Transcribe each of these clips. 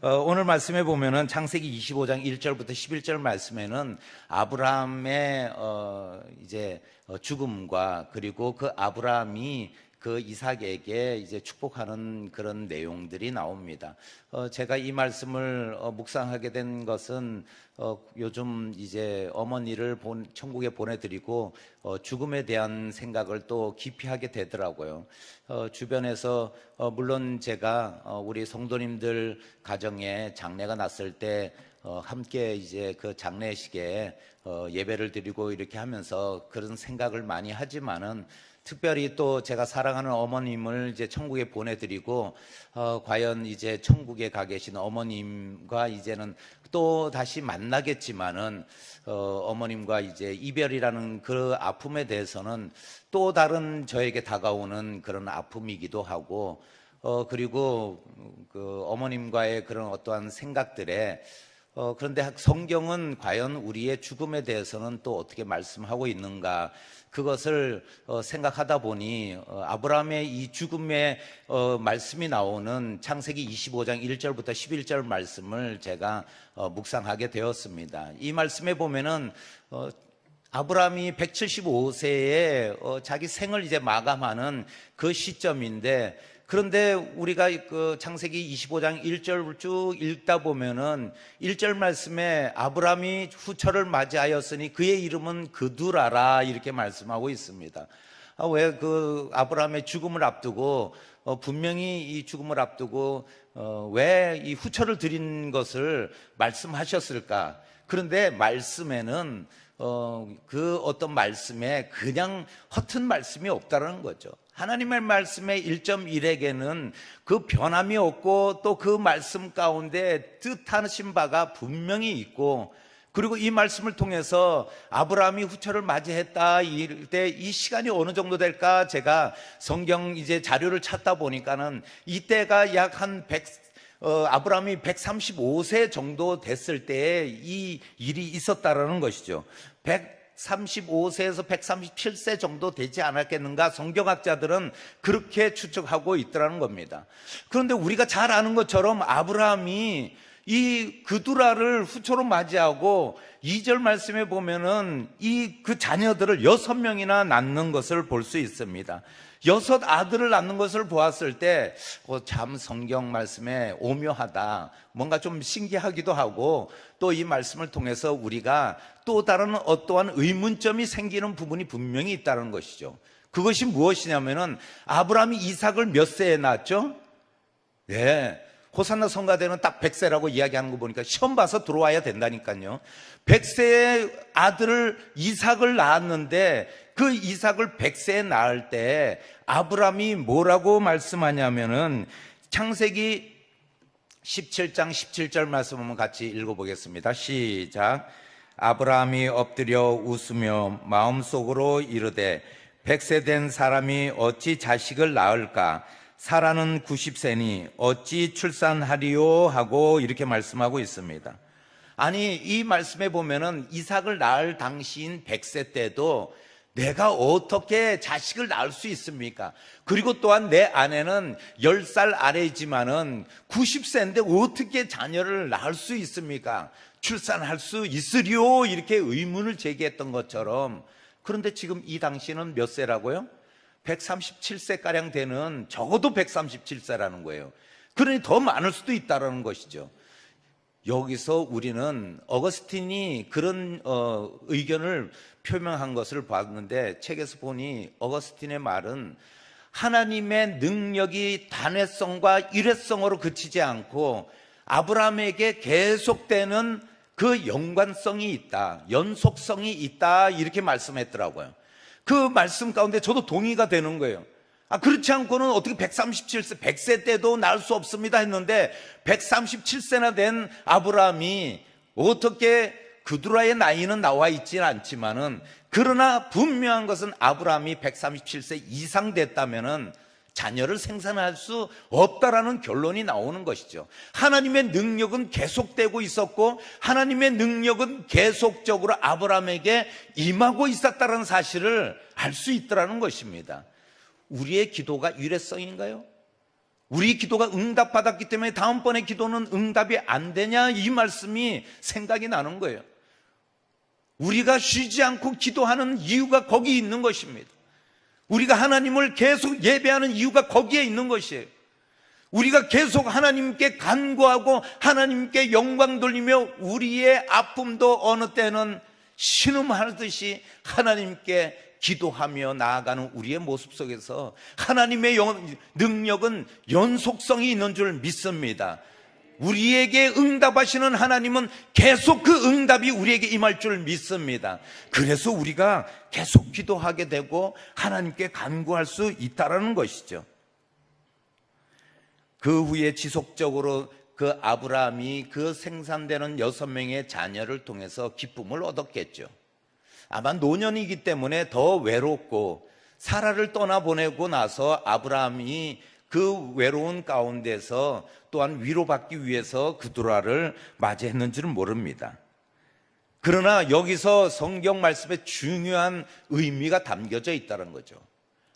오늘 말씀에 보면은 창세기 25장 1절부터 11절 말씀에는 아브라함의 죽음과 그리고 그 아브라함이 그 이삭에게 이제 축복하는 그런 내용들이 나옵니다. 제가 이 말씀을 묵상하게 된 것은 요즘 이제 어머니를 천국에 보내드리고 죽음에 대한 생각을 또 깊이 하게 되더라고요. 주변에서 물론 제가 우리 성도님들 가정에 장례가 났을 때 함께 이제 그 장례식에 예배를 드리고 이렇게 하면서 그런 생각을 많이 하지만은 특별히 또 제가 사랑하는 어머님을 이제 천국에 보내드리고 과연 이제 천국에 가 계신 어머님과 이제는 또 다시 만나겠지만은 어머님과 이제 이별이라는 그 아픔에 대해서는 또 다른 저에게 다가오는 그런 아픔이기도 하고 그리고 그 어머님과의 그런 어떠한 생각들에 그런데 성경은 과연 우리의 죽음에 대해서는 또 어떻게 말씀하고 있는가, 그것을 생각하다 보니 아브라함의 이 죽음의 말씀이 나오는 창세기 25장 1절부터 11절 말씀을 제가 묵상하게 되었습니다. 이 말씀에 보면은 아브라함이 175세에 자기 생을 이제 마감하는 그 시점인데, 그런데 우리가 그 창세기 25장 1절 쭉 읽다 보면은 1절 말씀에 아브라함이 후처를 맞이하였으니 그의 이름은 그두라라 이렇게 말씀하고 있습니다. 왜 그 아브라함의 죽음을 앞두고 분명히 이 죽음을 앞두고 왜 이 후처를 드린 것을 말씀하셨을까? 그런데 말씀에는 그 어떤 말씀에 그냥 허튼 말씀이 없다는 거죠. 하나님의 말씀의 1.1에게는 그 변함이 없고 또 그 말씀 가운데 뜻하신 바가 분명히 있고, 그리고 이 말씀을 통해서 아브라함이 후처를 맞이했다 이럴 때 이 시간이 어느 정도 될까, 제가 성경 이제 자료를 찾다 보니까는 이때가 약 한 아브라함이 135세 정도 됐을 때에 이 일이 있었다라는 것이죠. 135세에서 137세 정도 되지 않았겠는가, 성경학자들은 그렇게 추측하고 있더라는 겁니다. 그런데 우리가 잘 아는 것처럼 아브라함이 이 그두라를 후처로 맞이하고 2절 말씀에 보면은 그 자녀들을 6명이나 낳는 것을 볼 수 있습니다. 6 아들을 낳는 것을 보았을 때 참 성경 말씀에 오묘하다, 뭔가 좀 신기하기도 하고, 또 이 말씀을 통해서 우리가 또 다른 어떠한 의문점이 생기는 부분이 분명히 있다는 것이죠. 그것이 무엇이냐면은 아브라함이 이삭을 몇 세에 낳았죠? 네, 호산나 성가대는 딱 100세라고 이야기하는 거 보니까 시험 봐서 들어와야 된다니까요. 100세의 아들을 이삭을 낳았는데 그 이삭을 100세에 낳을 때 아브라함이 뭐라고 말씀하냐면은 창세기 17장 17절 말씀 한번 같이 읽어보겠습니다. 시작. 아브라함이 엎드려 웃으며 마음속으로 이르되 100세 된 사람이 어찌 자식을 낳을까? 사라는 90세니 어찌 출산하리요? 하고 이렇게 말씀하고 있습니다. 아니, 이 말씀에 보면은 이삭을 낳을 당시인 100세 때도 내가 어떻게 자식을 낳을 수 있습니까? 그리고 또한 내 아내는 10살 아래이지만은 90세인데 어떻게 자녀를 낳을 수 있습니까? 출산할 수 있으리요? 이렇게 의문을 제기했던 것처럼, 그런데 지금 이 당시는 몇 세라고요? 137세가량 되는, 적어도 137세라는 거예요. 그러니 더 많을 수도 있다는 것이죠. 여기서 우리는 어거스틴이 그런 의견을 표명한 것을 봤는데, 책에서 보니 어거스틴의 말은 하나님의 능력이 단회성과 일회성으로 그치지 않고 아브라함에게 계속되는 그 연관성이 있다, 연속성이 있다, 이렇게 말씀했더라고요. 그 말씀 가운데 저도 동의가 되는 거예요. 그렇지 않고는 어떻게 137세, 100세 때도 낳을 수 없습니다 했는데 137세나 된 아브라함이 어떻게, 그두라의 나이는 나와 있지는 않지만은, 그러나 분명한 것은 아브라함이 137세 이상 됐다면은 자녀를 생산할 수 없다라는 결론이 나오는 것이죠. 하나님의 능력은 계속되고 있었고 하나님의 능력은 계속적으로 아브라함에게 임하고 있었다는 사실을 알 수 있더라는 것입니다. 우리의 기도가 일회성인가요? 우리 기도가 응답받았기 때문에 다음번에 기도는 응답이 안 되냐, 이 말씀이 생각이 나는 거예요. 우리가 쉬지 않고 기도하는 이유가 거기 있는 것입니다. 우리가 하나님을 계속 예배하는 이유가 거기에 있는 것이에요. 우리가 계속 하나님께 간구하고 하나님께 영광 돌리며 우리의 아픔도 어느 때는 신음하듯이 하나님께 기도하며 나아가는 우리의 모습 속에서 하나님의 능력은 연속성이 있는 줄 믿습니다. 우리에게 응답하시는 하나님은 계속 그 응답이 우리에게 임할 줄 믿습니다. 그래서 우리가 계속 기도하게 되고 하나님께 간구할 수 있다는 것이죠. 그 후에 지속적으로 그 아브라함이 그 생산되는 6명의 자녀를 통해서 기쁨을 얻었겠죠. 아마 노년이기 때문에 더 외롭고, 사라를 떠나보내고 나서 아브라함이 그 외로운 가운데서 또한 위로받기 위해서 그두라를 맞이했는지는 모릅니다. 그러나 여기서 성경 말씀에 중요한 의미가 담겨져 있다는 거죠.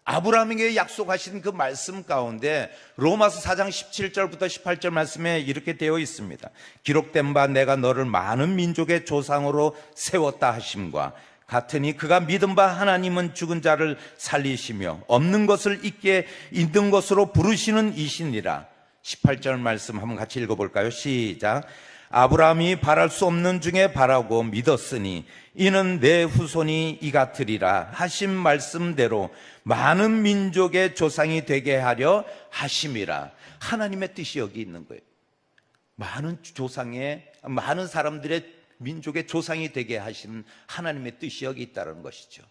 아브라함에게 약속하신 그 말씀 가운데 로마서 4장 17절부터 18절 말씀에 이렇게 되어 있습니다. 기록된 바 내가 너를 많은 민족의 조상으로 세웠다 하심과 같으니 그가 믿은 바 하나님은 죽은 자를 살리시며 없는 것을 있게 있는 것으로 부르시는 이시니라. 18절 말씀 한번 같이 읽어볼까요? 시작. 아브라함이 바랄 수 없는 중에 바라고 믿었으니 이는 내 후손이 이 같으리라 하신 말씀대로 많은 민족의 조상이 되게 하려 하심이라. 하나님의 뜻이 여기 있는 거예요. 많은 사람들의 민족의 조상이 되게 하신 하나님의 뜻이 여기 있다는 것이죠.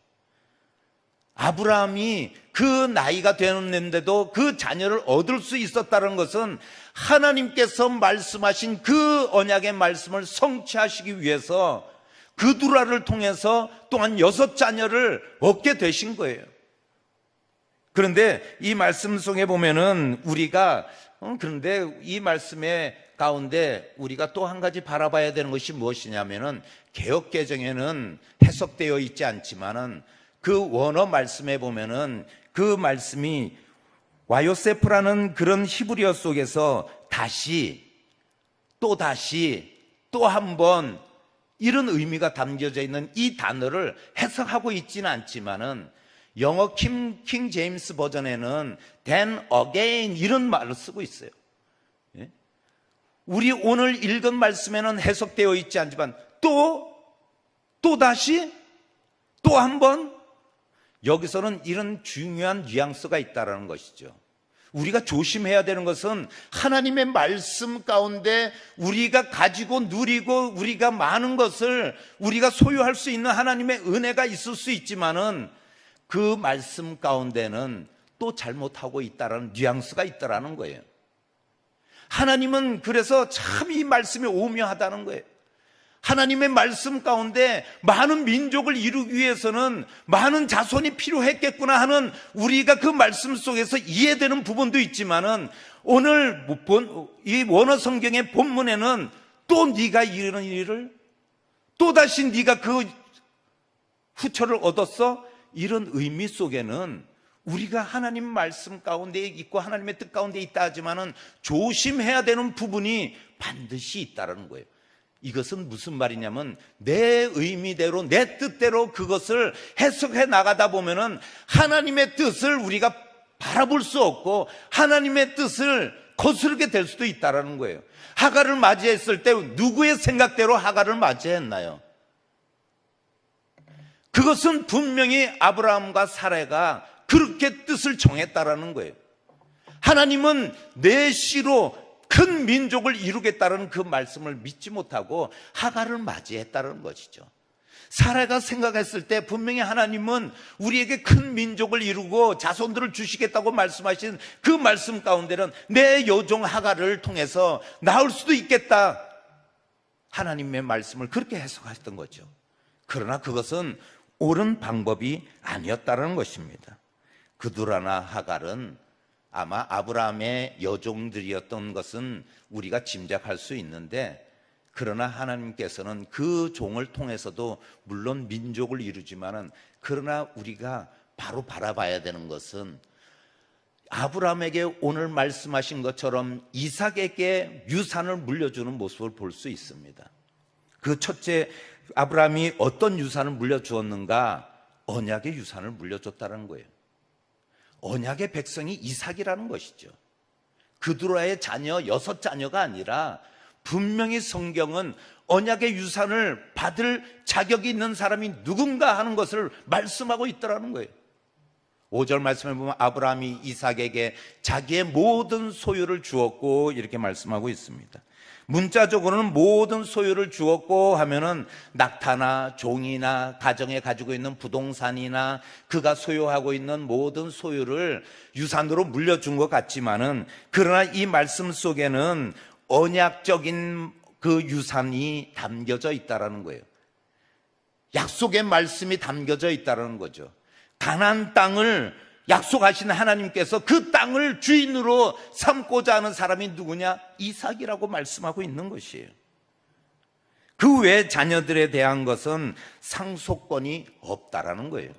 아브라함이 그 나이가 되었는데도 그 자녀를 얻을 수 있었다는 것은 하나님께서 말씀하신 그 언약의 말씀을 성취하시기 위해서 그두라를 통해서 또한 6자녀를 얻게 되신 거예요. 그런데 이 말씀 속에 보면은 우리가 그런데 이 말씀의 가운데 우리가 또 한 가지 바라봐야 되는 것이 무엇이냐면은, 개역개정에는 해석되어 있지 않지만은 그 원어 말씀에 보면은 그 말씀이 와요세프라는 그런 히브리어 속에서 다시 또 한 번 이런 의미가 담겨져 있는 이 단어를 해석하고 있지는 않지만은 영어 킹 제임스 버전에는 then again 이런 말을 쓰고 있어요. 우리 오늘 읽은 말씀에는 해석되어 있지 않지만 또 다시 또 한 번, 여기서는 이런 중요한 뉘앙스가 있다는 것이죠. 우리가 조심해야 되는 것은 하나님의 말씀 가운데 우리가 가지고 누리고 우리가 많은 것을 우리가 소유할 수 있는 하나님의 은혜가 있을 수 있지만은 그 말씀 가운데는 또 잘못하고 있다는 뉘앙스가 있다라는 거예요. 하나님은 그래서 참 이 말씀이 오묘하다는 거예요. 하나님의 말씀 가운데 많은 민족을 이루기 위해서는 많은 자손이 필요했겠구나 하는 우리가 그 말씀 속에서 이해되는 부분도 있지만은 오늘 이 원어 성경의 본문에는 또 네가 이런 일을 또다시 네가 그 후처를 얻었어? 이런 의미 속에는 우리가 하나님 말씀 가운데 있고 하나님의 뜻 가운데 있다 하지만은 조심해야 되는 부분이 반드시 있다는 거예요. 이것은 무슨 말이냐면 내 의미대로 내 뜻대로 그것을 해석해 나가다 보면은 하나님의 뜻을 우리가 바라볼 수 없고 하나님의 뜻을 거스르게 될 수도 있다는 거예요. 하갈을 맞이했을 때 누구의 생각대로 하갈을 맞이했나요? 그것은 분명히 아브라함과 사라가 그렇게 뜻을 정했다라는 거예요. 하나님은 내 씨로 큰 민족을 이루겠다는 그 말씀을 믿지 못하고 하갈을 맞이했다는 것이죠. 사라가 생각했을 때 분명히 하나님은 우리에게 큰 민족을 이루고 자손들을 주시겠다고 말씀하신 그 말씀 가운데는 내 여종 하갈을 통해서 나올 수도 있겠다, 하나님의 말씀을 그렇게 해석하셨던 거죠. 그러나 그것은 옳은 방법이 아니었다는 것입니다. 그두라나 하갈은 아마 아브라함의 여종들이었던 것은 우리가 짐작할 수 있는데, 그러나 하나님께서는 그 종을 통해서도 물론 민족을 이루지만은, 그러나 우리가 바로 바라봐야 되는 것은 아브라함에게 오늘 말씀하신 것처럼 이삭에게 유산을 물려주는 모습을 볼 수 있습니다. 그 첫째, 아브라함이 어떤 유산을 물려주었는가? 언약의 유산을 물려줬다는 거예요. 언약의 백성이 이삭이라는 것이죠. 그두라의 자녀 6자녀가 아니라 분명히 성경은 언약의 유산을 받을 자격이 있는 사람이 누군가 하는 것을 말씀하고 있더라는 거예요. 5절 말씀을 보면 아브라함이 이삭에게 자기의 모든 소유를 주었고 이렇게 말씀하고 있습니다. 문자적으로는 모든 소유를 주었고 하면은 낙타나 종이나 가정에 가지고 있는 부동산이나 그가 소유하고 있는 모든 소유를 유산으로 물려준 것 같지만은, 그러나 이 말씀 속에는 언약적인 그 유산이 담겨져 있다라는 거예요. 약속의 말씀이 담겨져 있다라는 거죠. 가나안 땅을 약속하신 하나님께서 그 땅을 주인으로 삼고자 하는 사람이 누구냐? 이삭이라고 말씀하고 있는 것이에요. 그 외 자녀들에 대한 것은 상속권이 없다라는 거예요.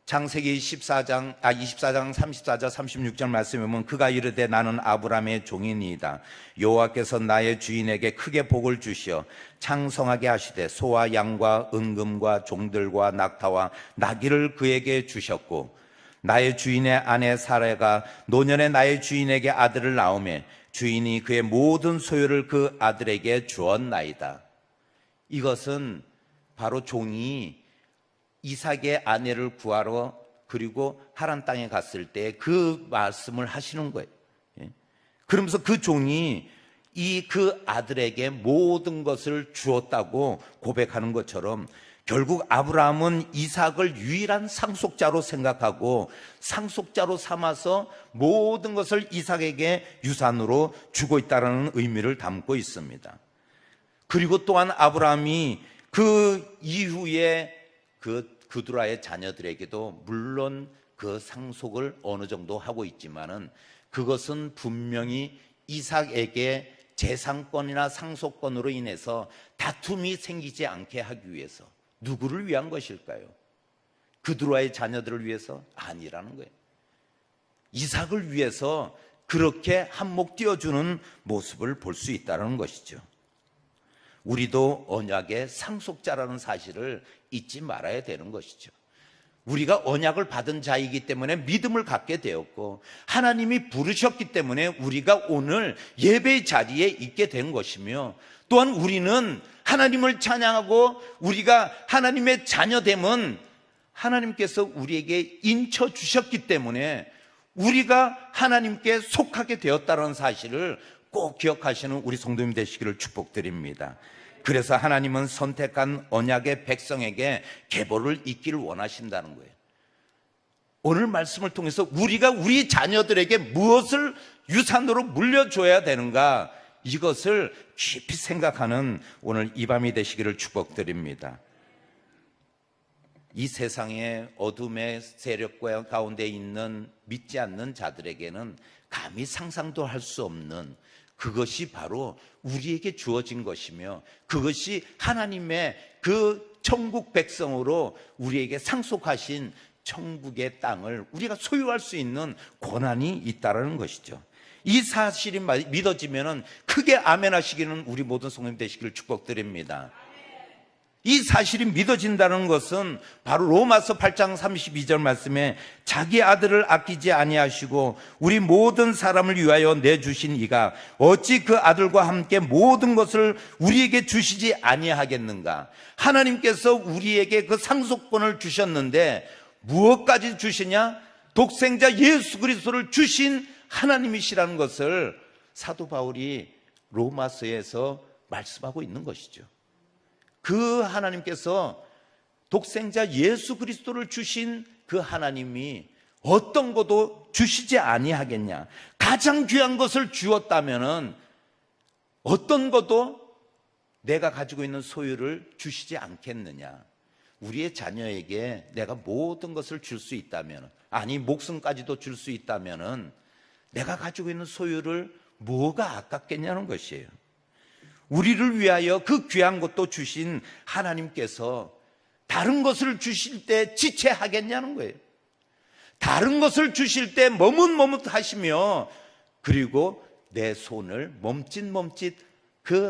창세기 24장 34절 36절 말씀에 보면 그가 이르되 나는 아브라함의 종이니이다. 여호와께서 나의 주인에게 크게 복을 주시어 창성하게 하시되 소와 양과 은금과 종들과 낙타와 나귀를 그에게 주셨고 나의 주인의 아내 사라가 노년에 나의 주인에게 아들을 낳으매 주인이 그의 모든 소유를 그 아들에게 주었나이다. 이것은 바로 종이 이삭의 아내를 구하러 그리고 하란 땅에 갔을 때 그 말씀을 하시는 거예요. 그러면서 그 종이 그 아들에게 모든 것을 주었다고 고백하는 것처럼 결국 아브라함은 이삭을 유일한 상속자로 생각하고 상속자로 삼아서 모든 것을 이삭에게 유산으로 주고 있다는 의미를 담고 있습니다. 그리고 또한 아브라함이 그 이후에 그두라의 자녀들에게도 물론 그 상속을 어느 정도 하고 있지만은 그것은 분명히 이삭에게 재산권이나 상속권으로 인해서 다툼이 생기지 않게 하기 위해서. 누구를 위한 것일까요? 그두라의 자녀들을 위해서? 아니라는 거예요. 이삭을 위해서 그렇게 한몫 띄워주는 모습을 볼 수 있다는 것이죠. 우리도 언약의 상속자라는 사실을 잊지 말아야 되는 것이죠. 우리가 언약을 받은 자이기 때문에 믿음을 갖게 되었고 하나님이 부르셨기 때문에 우리가 오늘 예배의 자리에 있게 된 것이며, 또한 우리는 하나님을 찬양하고 우리가 하나님의 자녀됨은 하나님께서 우리에게 인쳐 주셨기 때문에 우리가 하나님께 속하게 되었다는 사실을 꼭 기억하시는 우리 성도님 되시기를 축복드립니다. 그래서 하나님은 선택한 언약의 백성에게 계보를 잇기를 원하신다는 거예요. 오늘 말씀을 통해서 우리가 우리 자녀들에게 무엇을 유산으로 물려줘야 되는가, 이것을 깊이 생각하는 오늘 이 밤이 되시기를 축복드립니다. 이 세상의 어둠의 세력 가운데 있는 믿지 않는 자들에게는 감히 상상도 할 수 없는 그것이 바로 우리에게 주어진 것이며, 그것이 하나님의 그 천국 백성으로 우리에게 상속하신 천국의 땅을 우리가 소유할 수 있는 권한이 있다는 것이죠. 이 사실이 믿어지면 크게 아멘 하시기는 우리 모든 성도님 되시기를 축복드립니다. 이 사실이 믿어진다는 것은 바로 로마서 8장 32절 말씀에 자기 아들을 아끼지 아니하시고 우리 모든 사람을 위하여 내주신 이가 어찌 그 아들과 함께 모든 것을 우리에게 주시지 아니하겠는가. 하나님께서 우리에게 그 상속권을 주셨는데 무엇까지 주시냐? 독생자 예수 그리스도를 주신 하나님이시라는 것을 사도 바울이 로마서에서 말씀하고 있는 것이죠. 그 하나님께서 독생자 예수 그리스도를 주신 그 하나님이 어떤 것도 주시지 아니하겠냐. 가장 귀한 것을 주었다면은 어떤 것도 내가 가지고 있는 소유를 주시지 않겠느냐. 우리의 자녀에게 내가 모든 것을 줄 수 있다면, 아니 목숨까지도 줄 수 있다면은 내가 가지고 있는 소유를 뭐가 아깝겠냐는 것이에요. 우리를 위하여 그 귀한 것도 주신 하나님께서 다른 것을 주실 때 지체하겠냐는 거예요. 다른 것을 주실 때 머뭇머뭇하시며 그리고 내 손을 몸짓몸짓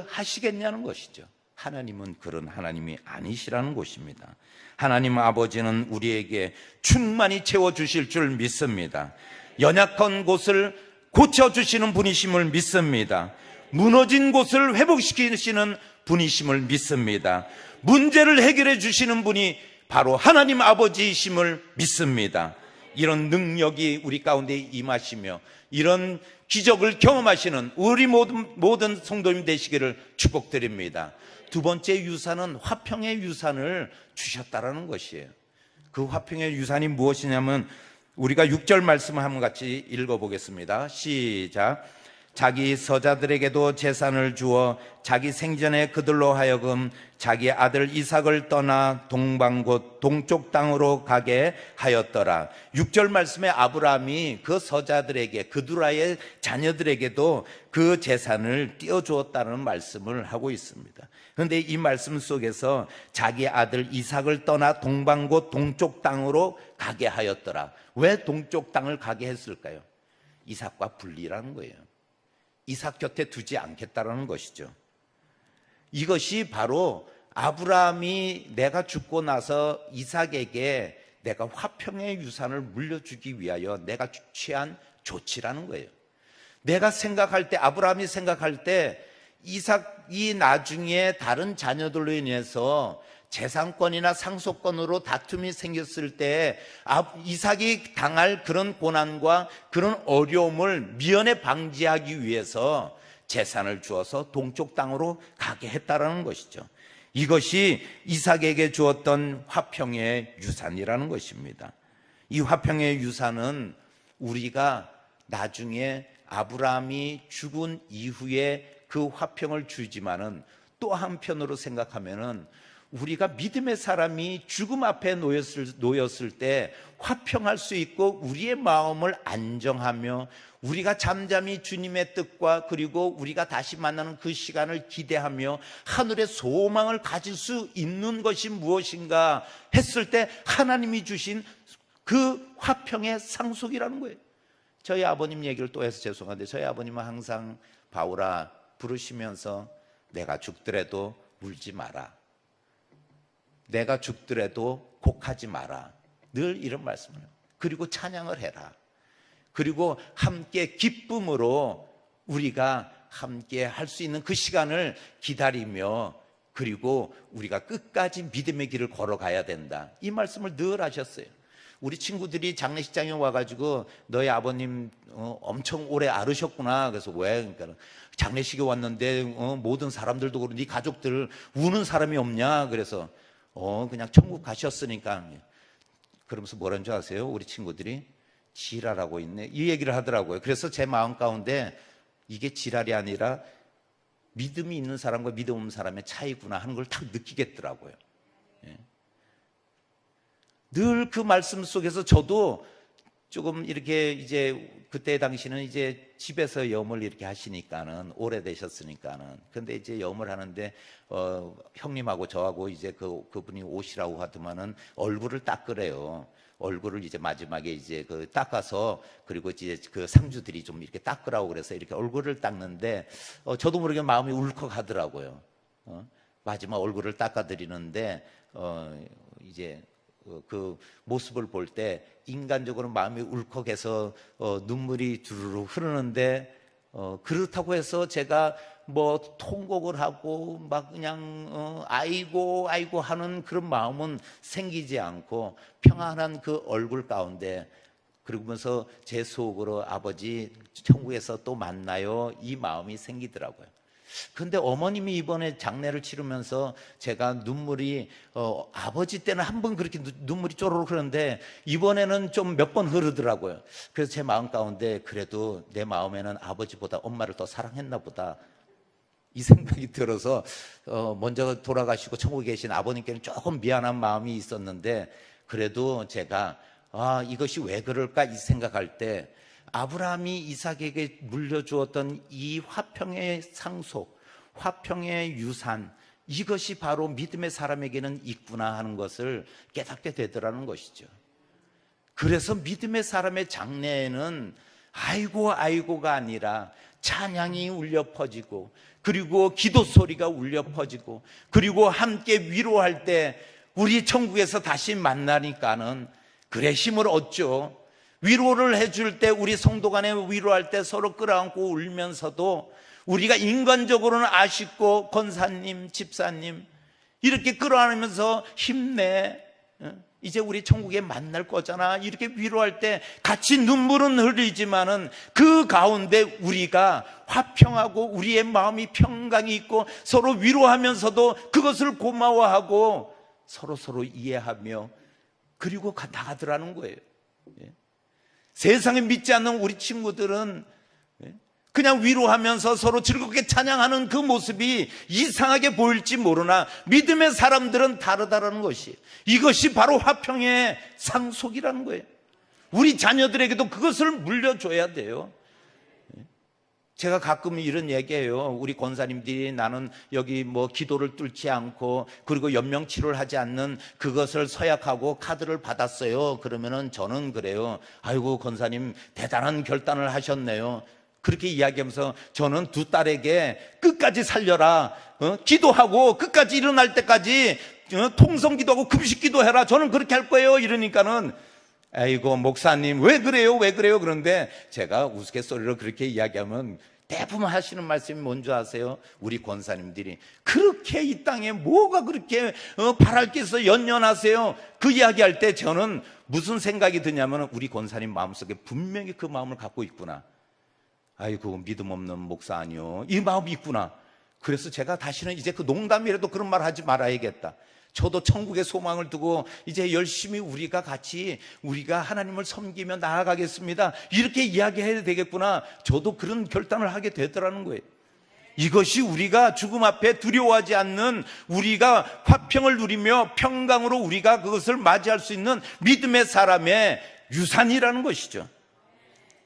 하시겠냐는 것이죠. 하나님은 그런 하나님이 아니시라는 것입니다. 하나님 아버지는 우리에게 충만히 채워주실 줄 믿습니다. 연약한 곳을 고쳐주시는 분이심을 믿습니다. 무너진 곳을 회복시키시는 분이심을 믿습니다. 문제를 해결해 주시는 분이 바로 하나님 아버지이심을 믿습니다. 이런 능력이 우리 가운데 임하시며 이런 기적을 경험하시는 우리 모든 성도님 되시기를 축복드립니다. 두 번째 유산은 화평의 유산을 주셨다라는 것이에요. 그 화평의 유산이 무엇이냐면 우리가 6절 말씀을 한번 같이 읽어보겠습니다. 시작. 자기 서자들에게도 재산을 주어 자기 생전에 그들로 하여금 자기 아들 이삭을 떠나 동방곳 동쪽 땅으로 가게 하였더라. 6절 말씀에 아브라함이 그 서자들에게 그두라의 자녀들에게도 그 재산을 띄워주었다는 말씀을 하고 있습니다. 그런데 이 말씀 속에서 자기 아들 이삭을 떠나 동방곳 동쪽 땅으로 가게 하였더라. 왜 동쪽 땅을 가게 했을까요? 이삭과 분리라는 거예요. 이삭 곁에 두지 않겠다라는 것이죠. 이것이 바로 아브라함이 내가 죽고 나서 이삭에게 내가 화평의 유산을 물려주기 위하여 내가 취한 조치라는 거예요. 내가 생각할 때, 아브라함이 생각할 때 이삭이 나중에 다른 자녀들로 인해서 재산권이나 상속권으로 다툼이 생겼을 때 이삭이 당할 그런 고난과 그런 어려움을 미연에 방지하기 위해서 재산을 주어서 동쪽 땅으로 가게 했다라는 것이죠. 이것이 이삭에게 주었던 화평의 유산이라는 것입니다. 이 화평의 유산은 우리가 나중에 아브라함이 죽은 이후에 그 화평을 주지만은 또 한편으로 생각하면은 우리가 믿음의 사람이 죽음 앞에 놓였을 때 화평할 수 있고 우리의 마음을 안정하며 우리가 잠잠히 주님의 뜻과 그리고 우리가 다시 만나는 그 시간을 기대하며 하늘의 소망을 가질 수 있는 것이 무엇인가 했을 때 하나님이 주신 그 화평의 상속이라는 거예요. 저희 아버님 얘기를 또 해서 죄송한데 저희 아버님은 항상 바울아 부르시면서 내가 죽더라도 울지 마라, 내가 죽더라도 곡하지 마라, 늘 이런 말씀을 해요. 그리고 찬양을 해라. 그리고 함께 기쁨으로 우리가 함께 할 수 있는 그 시간을 기다리며 그리고 우리가 끝까지 믿음의 길을 걸어가야 된다. 이 말씀을 늘 하셨어요. 우리 친구들이 장례식장에 와가지고 너희 아버님 엄청 오래 앓으셨구나. 그래서 왜? 그러니까 장례식에 왔는데 모든 사람들도 그러고 네 가족들 우는 사람이 없냐? 그래서 그냥 천국 가셨으니까. 그러면서 뭐라는 줄 아세요? 우리 친구들이 지랄하고 있네, 이 얘기를 하더라고요. 그래서 제 마음 가운데 이게 지랄이 아니라 믿음이 있는 사람과 믿음 없는 사람의 차이구나 하는 걸 딱 느끼겠더라고요. 늘 그 말씀 속에서 저도 조금 이렇게 이제 그때 당시는 이제 집에서 염을 이렇게 하시니까는 오래되셨으니까는 근데 이제 염을 하는데 형님하고 저하고 이제 그분이 오시라고 하더만은 얼굴을 닦으래요. 얼굴을 이제 마지막에 이제 닦아서 그리고 이제 그 상주들이 좀 이렇게 닦으라고 그래서 이렇게 얼굴을 닦는데 저도 모르게 마음이 울컥하더라고요. 마지막 얼굴을 닦아드리는데 이제 그 모습을 볼 때 인간적으로 마음이 울컥해서 눈물이 두루루 흐르는데 그렇다고 해서 제가 뭐 통곡을 하고 막 그냥 아이고 아이고 하는 그런 마음은 생기지 않고 평안한 그 얼굴 가운데 그러면서 제 속으로 아버지 천국에서 또 만나요, 이 마음이 생기더라고요. 근데 어머님이 이번에 장례를 치르면서 제가 눈물이 아버지 때는 한 번 그렇게 눈물이 쪼르륵 흐르는데 이번에는 좀 몇 번 흐르더라고요. 그래서 제 마음 가운데 그래도 내 마음에는 아버지보다 엄마를 더 사랑했나 보다, 이 생각이 들어서 먼저 돌아가시고 천국에 계신 아버님께는 조금 미안한 마음이 있었는데 그래도 제가 이것이 왜 그럴까 이 생각할 때 아브라함이 이삭에게 물려주었던 이 화평의 상속, 화평의 유산, 이것이 바로 믿음의 사람에게는 있구나 하는 것을 깨닫게 되더라는 것이죠. 그래서 믿음의 사람의 장래에는 아이고 아이고가 아니라 찬양이 울려 퍼지고, 그리고 기도 소리가 울려 퍼지고, 그리고 함께 위로할 때 우리 천국에서 다시 만나니까는 그래 힘을 얻죠. 위로를 해줄 때, 우리 성도 간에 위로할 때 서로 끌어안고 울면서도 우리가 인간적으로는 아쉽고, 권사님, 집사님 이렇게 끌어안으면서 힘내, 이제 우리 천국에 만날 거잖아, 이렇게 위로할 때 같이 눈물은 흘리지만은 그 가운데 우리가 화평하고 우리의 마음이 평강이 있고 서로 위로하면서도 그것을 고마워하고 서로 이해하며 그리고 나가더라는 거예요. 세상에 믿지 않는 우리 친구들은 그냥 위로하면서 서로 즐겁게 찬양하는 그 모습이 이상하게 보일지 모르나 믿음의 사람들은 다르다라는 것이, 이것이 바로 화평의 상속이라는 거예요. 우리 자녀들에게도 그것을 물려줘야 돼요. 제가 가끔 이런 얘기해요. 우리 권사님들이 나는 여기 뭐 기도를 뚫지 않고 그리고 연명치료를 하지 않는 그것을 서약하고 카드를 받았어요. 그러면은 저는 그래요. 아이고 권사님 대단한 결단을 하셨네요. 그렇게 이야기하면서 저는 두 딸에게 끝까지 살려라, 기도하고 끝까지 일어날 때까지 통성기도하고 금식기도해라, 저는 그렇게 할 거예요. 이러니까는 아이고 목사님 왜 그래요 그런데 제가 우스갯소리로 그렇게 이야기하면 대부분 하시는 말씀이 뭔지 아세요? 우리 권사님들이 그렇게 이 땅에 뭐가 그렇게 바랄 게 있어 연연하세요. 그 이야기할 때 저는 무슨 생각이 드냐면 우리 권사님 마음속에 분명히 그 마음을 갖고 있구나, 아이고 믿음 없는 목사 아니요, 이 마음이 있구나. 그래서 제가 다시는 이제 그 농담이라도 그런 말 하지 말아야겠다. 저도 천국의 소망을 두고 이제 열심히 우리가 같이 우리가 하나님을 섬기며 나아가겠습니다, 이렇게 이야기해야 되겠구나. 저도 그런 결단을 하게 되더라는 거예요. 이것이 우리가 죽음 앞에 두려워하지 않는, 우리가 화평을 누리며 평강으로 우리가 그것을 맞이할 수 있는 믿음의 사람의 유산이라는 것이죠.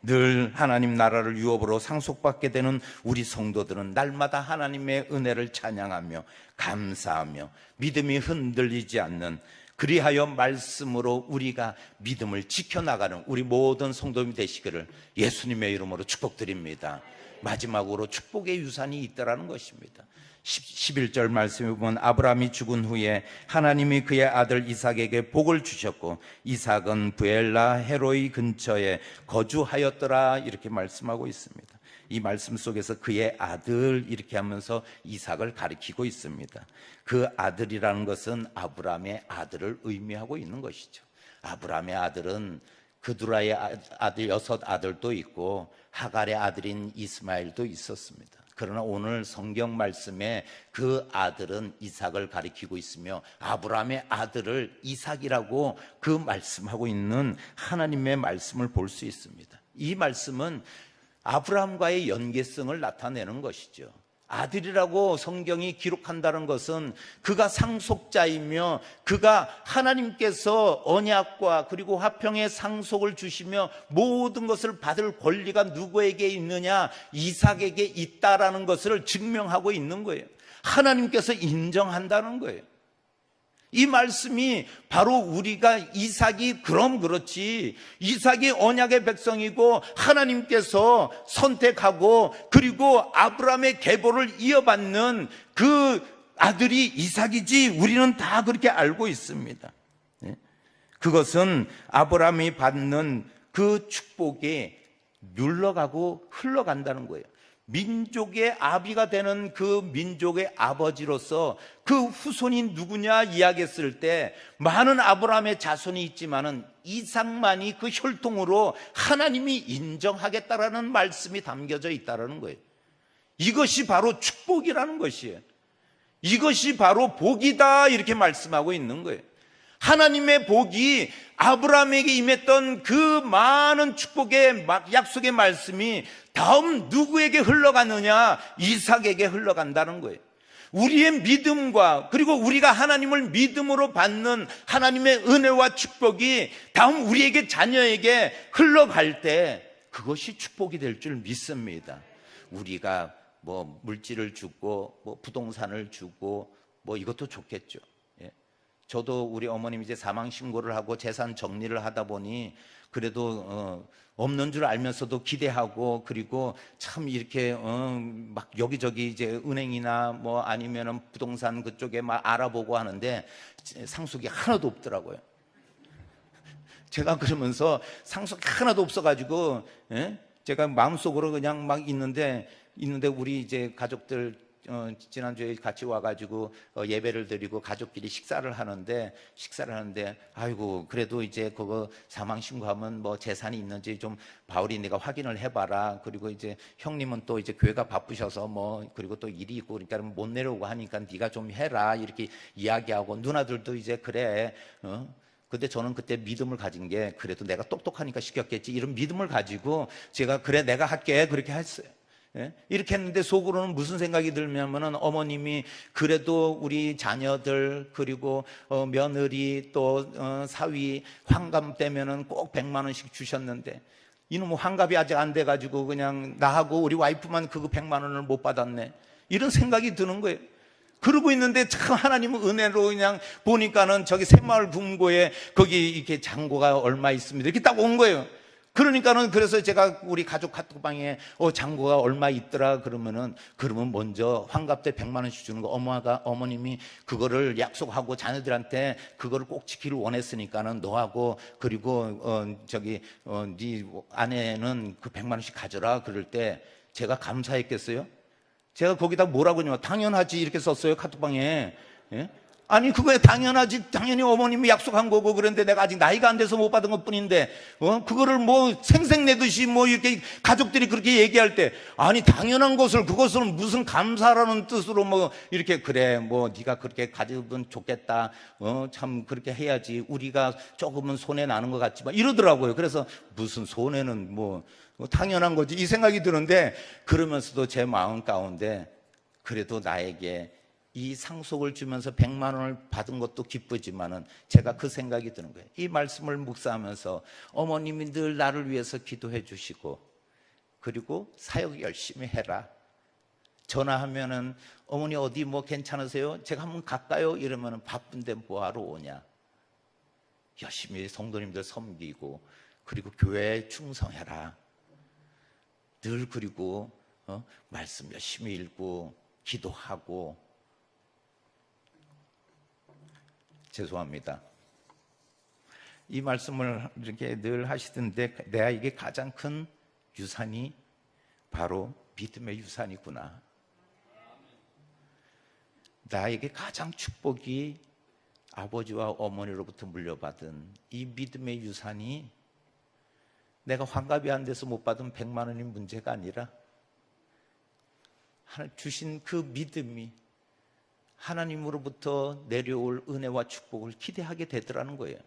늘 하나님 나라를 유업으로 상속받게 되는 우리 성도들은 날마다 하나님의 은혜를 찬양하며 감사하며 믿음이 흔들리지 않는, 그리하여 말씀으로 우리가 믿음을 지켜나가는 우리 모든 성도님이 되시기를 예수님의 이름으로 축복드립니다. 마지막으로 축복의 유산이 있다라는 것입니다. 11절 말씀에 보면 아브라함이 죽은 후에 하나님이 그의 아들 이삭에게 복을 주셨고 이삭은 부엘라 헤로이 근처에 거주하였더라, 이렇게 말씀하고 있습니다. 이 말씀 속에서 그의 아들 이렇게 하면서 이삭을 가리키고 있습니다. 그 아들이라는 것은 아브라함의 아들을 의미하고 있는 것이죠. 아브라함의 아들은 그두라의 아들 6 아들도 있고 하갈의 아들인 이스마엘도 있었습니다. 그러나 오늘 성경 말씀에 그 아들은 이삭을 가리키고 있으며 아브라함의 아들을 이삭이라고 그 말씀하고 있는 하나님의 말씀을 볼 수 있습니다. 이 말씀은 아브라함과의 연계성을 나타내는 것이죠. 아들이라고 성경이 기록한다는 것은 그가 상속자이며 그가 하나님께서 언약과 그리고 화평의 상속을 주시며 모든 것을 받을 권리가 누구에게 있느냐, 이삭에게 있다라는 것을 증명하고 있는 거예요. 하나님께서 인정한다는 거예요. 이 말씀이 바로 우리가 이삭이 그럼 그렇지, 이삭이 언약의 백성이고 하나님께서 선택하고 그리고 아브라함의 계보를 이어받는 그 아들이 이삭이지, 우리는 다 그렇게 알고 있습니다. 그것은 아브라함이 받는 그 축복이 눌러가고 흘러간다는 거예요. 민족의 아비가 되는 그 민족의 아버지로서 그 후손이 누구냐 이야기했을 때 많은 아브라함의 자손이 있지만은 이삭만이 그 혈통으로 하나님이 인정하겠다라는 말씀이 담겨져 있다는 거예요. 이것이 바로 축복이라는 것이에요. 이것이 바로 복이다, 이렇게 말씀하고 있는 거예요. 하나님의 복이 아브라함에게 임했던 그 많은 축복의 약속의 말씀이 다음 누구에게 흘러가느냐, 이삭에게 흘러간다는 거예요. 우리의 믿음과 그리고 우리가 하나님을 믿음으로 받는 하나님의 은혜와 축복이 다음 우리에게, 자녀에게 흘러갈 때 그것이 축복이 될 줄 믿습니다. 우리가 뭐 물질을 주고 뭐 부동산을 주고 뭐 이것도 좋겠죠. 저도 우리 어머님 이제 사망 신고를 하고 재산 정리를 하다 보니 그래도 없는 줄 알면서도 기대하고, 그리고 참 이렇게 막 여기저기 이제 은행이나 뭐 아니면은 부동산 그쪽에 막 알아보고 하는데 상속이 하나도 없더라고요. 제가 그러면서 상속이 하나도 없어가지고, 예? 제가 마음속으로 그냥 막 있는데 우리 이제 가족들 지난주에 같이 와가지고 예배를 드리고 가족끼리 식사를 하는데 아이고 그래도 이제 그거 사망 신고하면 뭐 재산이 있는지 좀 바울이 네가 확인을 해봐라. 그리고 이제 형님은 또 이제 교회가 바쁘셔서 뭐 그리고 또 일이 있고 그러니까 못 내려오고 하니까 네가 좀 해라 이렇게 이야기하고, 누나들도 이제 그래. 근데 저는 그때 믿음을 가진 게, 그래도 내가 똑똑하니까 시켰겠지 이런 믿음을 가지고 제가 그래 내가 할게 그렇게 했어요. 예? 이렇게 했는데 속으로는 무슨 생각이 들냐면은 어머님이 그래도 우리 자녀들 그리고 며느리 또 사위 환갑 되면은 꼭 100만 원씩 주셨는데 이놈 환갑이 아직 안 돼가지고 그냥 나하고 우리 와이프만 그거 100만 원을 못 받았네, 이런 생각이 드는 거예요. 그러고 있는데 참 하나님은 은혜로 그냥 보니까는 저기 새마을 금고에 거기 이렇게 잔고가 얼마 있습니다 이렇게 딱 온 거예요. 그러니까는 그래서 제가 우리 가족 카톡방에 잔고가 얼마 있더라 그러면 먼저 환갑 때 100만 원씩 주는 거, 어머님이 그거를 약속하고 자녀들한테 그거를 꼭 지키를 원했으니까는 너하고 그리고 네 아내는 그 100만 원씩 가져라 그럴 때 제가 감사했겠어요? 제가 거기다 뭐라고 하냐면 당연하지 이렇게 썼어요, 카톡방에. 예? 아니 그거에 당연하지, 당연히 어머님이 약속한 거고, 그런데 내가 아직 나이가 안 돼서 못 받은 것 뿐인데 그거를 뭐 생색내듯이 뭐 이렇게 가족들이 그렇게 얘기할 때, 아니 당연한 것을 그것을 무슨 감사라는 뜻으로 뭐 이렇게, 그래 뭐 네가 그렇게 가지면 좋겠다, 참 그렇게 해야지, 우리가 조금은 손해 나는 것 같지만 이러더라고요. 그래서 무슨 손해는 뭐 당연한 거지 이 생각이 드는데, 그러면서도 제 마음 가운데 그래도 나에게 이 상속을 주면서 100만 원을 받은 것도 기쁘지만은 제가 그 생각이 드는 거예요. 이 말씀을 묵상하면서 어머님이 늘 나를 위해서 기도해 주시고, 그리고 사역 열심히 해라. 전화하면은 어머니 어디 뭐 괜찮으세요? 제가 한번 갈까요? 이러면은 바쁜데 뭐하러 오냐. 열심히 성도님들 섬기고 그리고 교회에 충성해라. 늘 그리고 말씀 열심히 읽고 기도하고. 죄송합니다. 이 말씀을 이렇게 늘 하시던데 내게 가장 큰 유산이 바로 믿음의 유산이구나. 나에게 가장 축복이 아버지와 어머니로부터 물려받은 이 믿음의 유산이 내가 환갑이 안 돼서 못 받은 100만 원이 문제가 아니라 하나님 주신 그 믿음이 하나님으로부터 내려올 은혜와 축복을 기대하게 되더라는 거예요.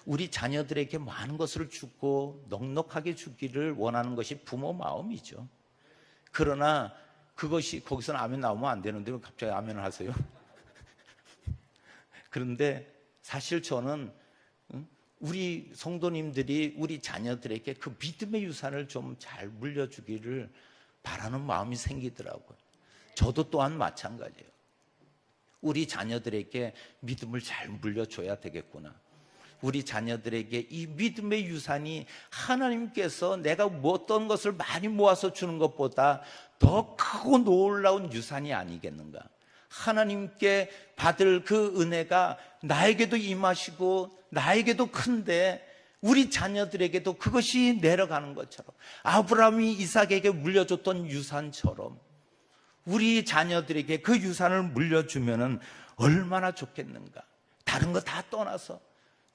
우리 자녀들에게 많은 것을 주고 넉넉하게 주기를 원하는 것이 부모 마음이죠. 그러나 그것이, 거기서는 아멘 나오면 안 되는데 왜 갑자기 아멘을 하세요? 그런데 사실 저는 우리 성도님들이 우리 자녀들에게 그 믿음의 유산을 좀 잘 물려주기를 바라는 마음이 생기더라고요. 저도 또한 마찬가지예요. 우리 자녀들에게 믿음을 잘 물려줘야 되겠구나. 우리 자녀들에게 이 믿음의 유산이 하나님께서 내가 어떤 것을 많이 모아서 주는 것보다 더 크고 놀라운 유산이 아니겠는가. 하나님께 받을 그 은혜가 나에게도 임하시고 나에게도 큰데 우리 자녀들에게도 그것이 내려가는 것처럼, 아브라함이 이삭에게 물려줬던 유산처럼 우리 자녀들에게 그 유산을 물려주면 얼마나 좋겠는가. 다른 거 다 떠나서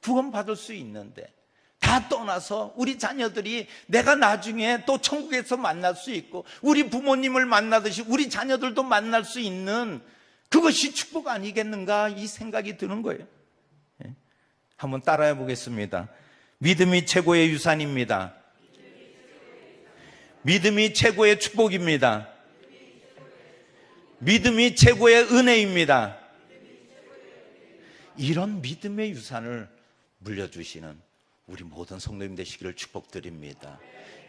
구원받을 수 있는데, 다 떠나서 우리 자녀들이 내가 나중에 또 천국에서 만날 수 있고 우리 부모님을 만나듯이 우리 자녀들도 만날 수 있는 그것이 축복 아니겠는가, 이 생각이 드는 거예요. 한번 따라해 보겠습니다. 믿음이 최고의 유산입니다. 믿음이 최고의 축복입니다. 믿음이 최고의 은혜입니다. 이런 믿음의 유산을 물려주시는 우리 모든 성도님 되시기를 축복드립니다.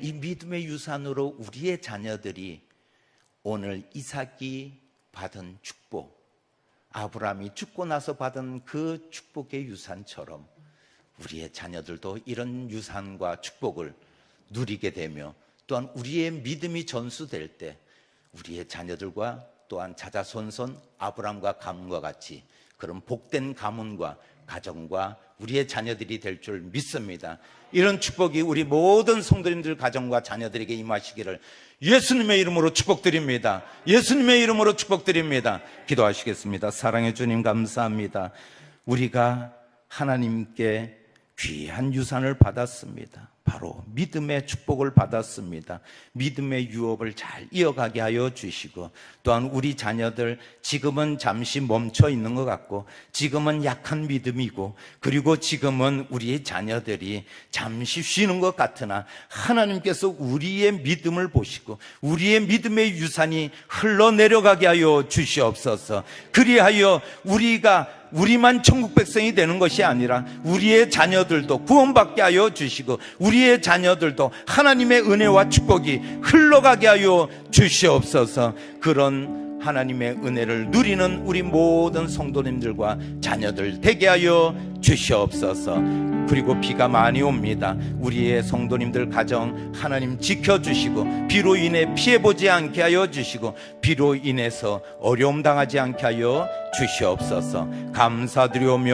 이 믿음의 유산으로 우리의 자녀들이 오늘 이삭이 받은 축복, 아브라함이 죽고 나서 받은 그 축복의 유산처럼 우리의 자녀들도 이런 유산과 축복을 누리게 되며, 또한 우리의 믿음이 전수될 때 우리의 자녀들과 또한 자자손손 아브라함과 가문과 같이 그런 복된 가문과 가정과 우리의 자녀들이 될 줄 믿습니다. 이런 축복이 우리 모든 성도님들 가정과 자녀들에게 임하시기를 예수님의 이름으로 축복드립니다. 예수님의 이름으로 축복드립니다. 기도하시겠습니다. 사랑의 주님, 감사합니다. 우리가 하나님께 귀한 유산을 받았습니다. 바로 믿음의 축복을 받았습니다. 믿음의 유업을 잘 이어가게 하여 주시고, 또한 우리 자녀들 지금은 잠시 멈춰 있는 것 같고, 지금은 약한 믿음이고, 그리고 지금은 우리의 자녀들이 잠시 쉬는 것 같으나 하나님께서 우리의 믿음을 보시고 우리의 믿음의 유산이 흘러내려가게 하여 주시옵소서. 그리하여 우리만 천국 백성이 되는 것이 아니라 우리의 자녀들도 구원받게 하여 주시고 우리의 자녀들도 하나님의 은혜와 축복이 흘러가게 하여 주시옵소서. 그런 하나님의 은혜를 누리는 우리 모든 성도님들과 자녀들 되게 하여 주시옵소서. 그리고 비가 많이 옵니다. 우리의 성도님들 가정 하나님 지켜주시고 비로 인해 피해보지 않게 하여 주시고 비로 인해서 어려움 당하지 않게 하여 주시옵소서. 감사드리오며